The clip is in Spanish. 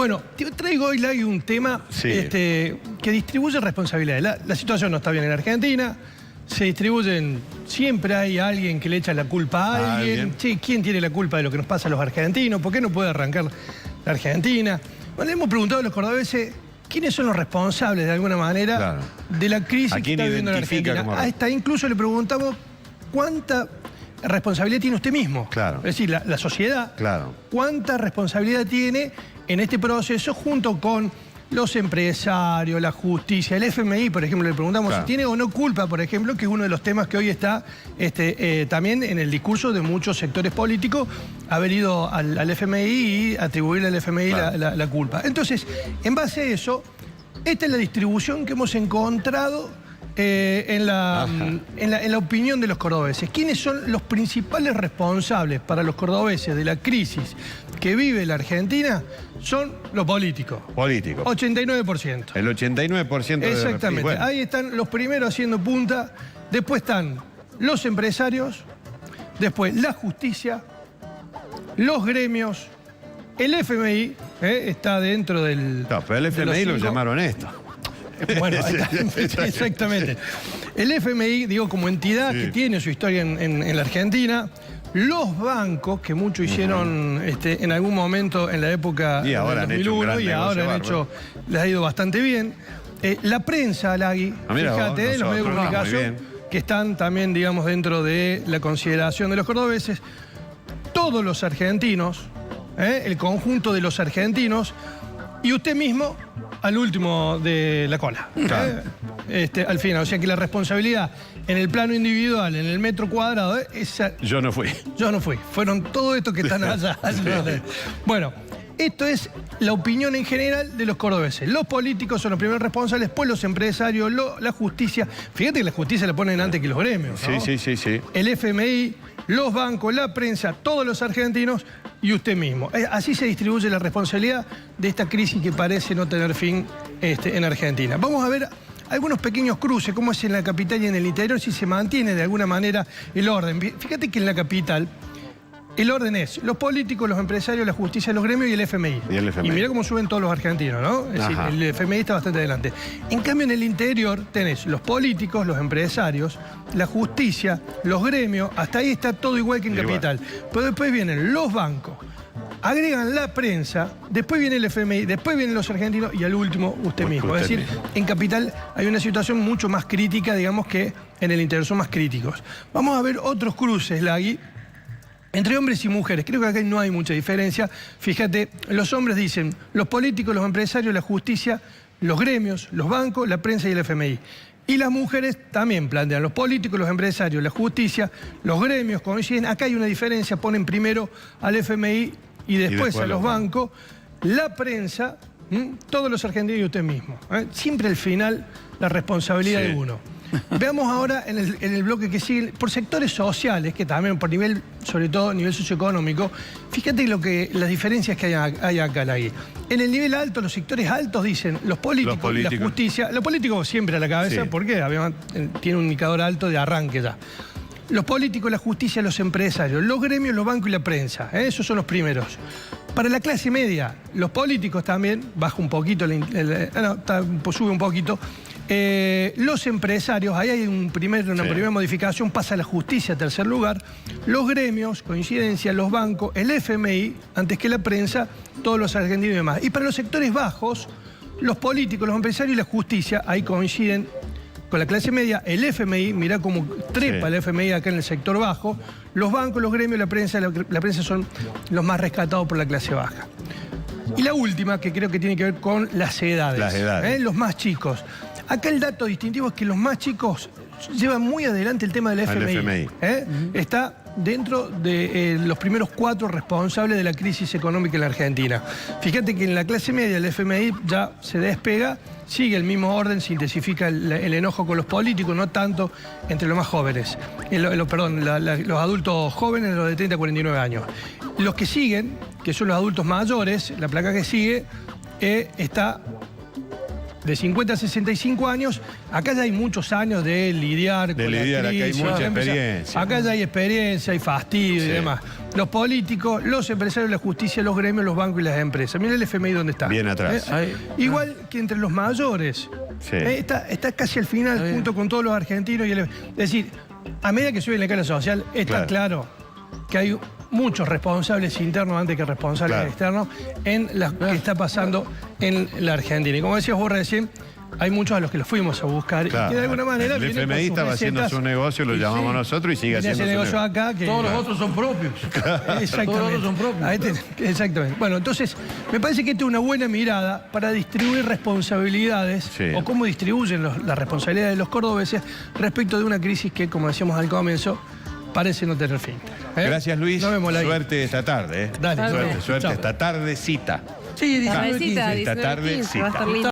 Bueno, te traigo hoy, Lagui, un tema que distribuye responsabilidades. La situación no está bien en Argentina, se distribuyen, siempre hay alguien que le echa la culpa a alguien. Che, ¿quién tiene la culpa de lo que nos pasa a los argentinos? ¿Por qué no puede arrancar la Argentina? Bueno, le hemos preguntado a los cordobeses quiénes son los responsables, de alguna manera, de la crisis que está viviendo la Argentina. Hasta incluso le preguntamos cuánta responsabilidad tiene usted mismo. Es decir, la sociedad, cuánta responsabilidad tiene en este proceso junto con los empresarios, la justicia, el FMI, por ejemplo, le preguntamos si tiene o no culpa, por ejemplo, que es uno de los temas que hoy está también en el discurso de muchos sectores políticos, haber ido al FMI y atribuirle al FMI la culpa. Entonces, en base a eso, esta es la distribución que hemos encontrado en la opinión de los cordobeses. ¿Quiénes son los principales responsables para los cordobeses de la crisis que vive la Argentina? Son los políticos. 89%. El 89% de exactamente. Bueno. Ahí están los primeros haciendo punta. Después están los empresarios. Después la justicia. Los gremios. El FMI está dentro del... No, pero el FMI lo llamaron esto. Bueno, exactamente. El FMI, digo, como entidad que tiene su historia en la Argentina, los bancos, que mucho hicieron en algún momento en la época del 2001 y ahora les ha ido bastante bien. La prensa, Lagui, fíjate, los medios de comunicación, que están también, digamos, dentro de la consideración de los cordobeses. Todos los argentinos, el conjunto de los argentinos, y usted mismo al último de la cola. Al final, o sea que la responsabilidad en el plano individual, en el metro cuadrado, esa... Yo no fui. Fueron todos estos que están allá. Bueno, esto es la opinión en general de los cordobeses. Los políticos son los primeros responsables, después los empresarios, la justicia. Fíjate que la justicia la ponen antes que los gremios, ¿no? Sí. El FMI, los bancos, la prensa, todos los argentinos y usted mismo. Así se distribuye la responsabilidad de esta crisis que parece no tener fin en Argentina. Vamos a ver algunos pequeños cruces, cómo es en la capital y en el interior, si se mantiene de alguna manera el orden. Fíjate que en la capital el orden es los políticos, los empresarios, la justicia, los gremios y el FMI. Y mira cómo suben todos los argentinos, ¿no? Es decir, el FMI está bastante adelante. En cambio, en el interior tenés los políticos, los empresarios, la justicia, los gremios, hasta ahí está todo igual que en capital. Pero después vienen los bancos, agregan la prensa, después viene el FMI, después vienen los argentinos y al último usted mismo. Es decir, en capital hay una situación mucho más crítica, digamos, que en el interior son más críticos. Vamos a ver otros cruces, Lagui, entre hombres y mujeres. Creo que acá no hay mucha diferencia. Fíjate, los hombres dicen los políticos, los empresarios, la justicia, los gremios, los bancos, la prensa y el FMI. Y las mujeres también plantean los políticos, los empresarios, la justicia, los gremios coinciden. Acá hay una diferencia, ponen primero al FMI y después a los bancos. La prensa, todos los argentinos y usted mismo. Siempre al final la responsabilidad de uno. Veamos ahora en el bloque que sigue, por sectores sociales, que también por nivel, sobre todo nivel socioeconómico, fíjate las diferencias que hay acá, Lagui. En el nivel alto, los sectores altos dicen los políticos. La justicia, los políticos siempre a la cabeza, porque tiene un indicador alto de arranque ya. Los políticos, la justicia, los empresarios, los gremios, los bancos y la prensa. Esos son los primeros. Para la clase media, los políticos también, baja un poquito, sube un poquito. Los empresarios, ahí hay una primera modificación, pasa a la justicia a tercer lugar. Los gremios, coincidencia, los bancos, el FMI, antes que la prensa, todos los argentinos y demás. Y para los sectores bajos, los políticos, los empresarios y la justicia, ahí coinciden con la clase media, el FMI, mirá cómo trepa el FMI acá en el sector bajo, los bancos, los gremios, la prensa son los más rescatados por la clase baja. Y la última, que creo que tiene que ver con las edades. Los más chicos. Acá el dato distintivo es que los más chicos llevan muy adelante el tema del FMI. Está dentro de los primeros 4 responsables de la crisis económica en la Argentina. Fíjate que en la clase media el FMI ya se despega, sigue el mismo orden, se intensifica el enojo con los políticos, no tanto entre los más jóvenes. Los adultos jóvenes, los de 30 a 49 años. Los que siguen, que son los adultos mayores, la placa que sigue está de 50 a 65 años, acá ya hay muchos años de lidiar con la lidiar, acá hay crisis, mucha experiencia. Acá ya hay experiencia, hay fastidio y demás. Los políticos, los empresarios, la justicia, los gremios, los bancos y las empresas. Mira el FMI dónde está. Bien atrás. Igual que entre los mayores. Sí. Está casi al final, junto con todos los argentinos. Es decir, a medida que sube la escala social, está claro que hay muchos responsables internos antes que responsables externos en lo que está pasando en la Argentina. Y como decías vos recién, hay muchos a los que los fuimos a buscar y que de alguna manera el FMI estaba haciendo su negocio, lo llamamos nosotros y sigue haciendo ese negocio acá. Todos los otros son propios. Exactamente. Todos los otros son propios. Exactamente. Bueno, entonces, me parece que esta es una buena mirada para distribuir responsabilidades o cómo distribuyen las responsabilidades de los cordobeses respecto de una crisis que, como decíamos al comienzo, parece no tener fin. Gracias, Luis. Nos vemos Suerte esta tarde. Dale, suerte esta tarde, cita. Sí, Tardecita, Esta tarde, 19:15, va a estar lindo.